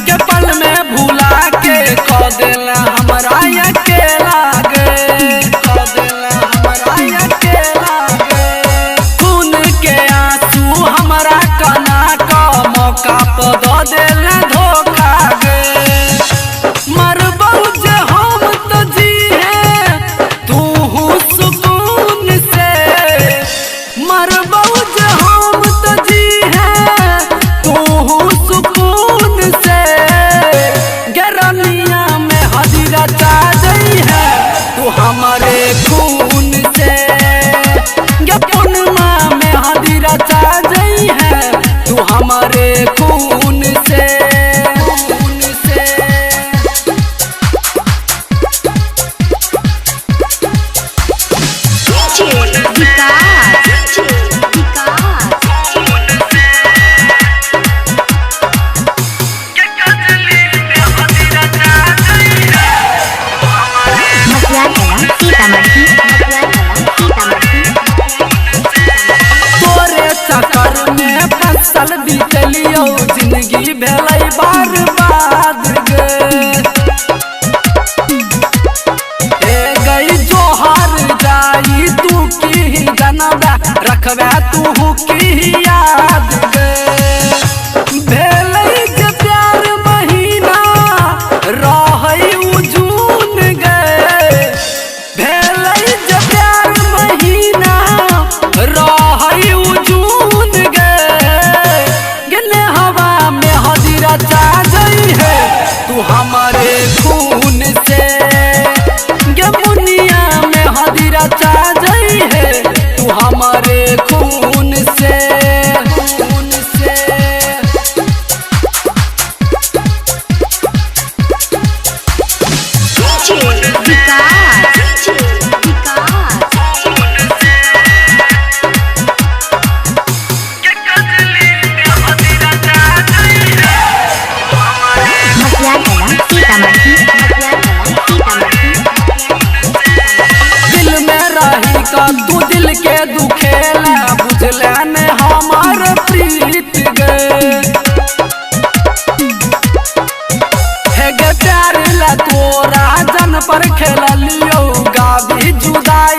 के पल में भूला के खो देला हमरा अकेला गे, खो देला हमरा अकेला गे। खून के आंसू हमरा कना का मौका पर दो देला धोखा गे। मरबौ जे हम तो जीहे तू सुकून से, मरबौ जे हम तो जीहे तू सुकून से। गरमिया में हदीरा चा गई है तू हमारे खून से, पूर्णिमा में हदीरा चा गई है तू हमारे खून से, खून से। तोरे चक्कर में फसल बीतलियो जिंदगी भेलै बर्बाद गे। ए गई जोहर जाई तू की जनबे रखबे तू की याद गे। भेलै जे प्यार महीना रहै उ जून गे, भेलै जे प्यार महीना रहै उ जून गे। गिने हवा में हदीरा चा गई है तू हमारे खून से, गे मुनिया में हदीरा चा गई है तू हमारे खून से, खून से। दिल में रही का तू दिल के दुखेला बुझले ने हमार प्रीत गे। हे गे प्यार ला तोरा जन पर खेल लियो गाभी जुदाई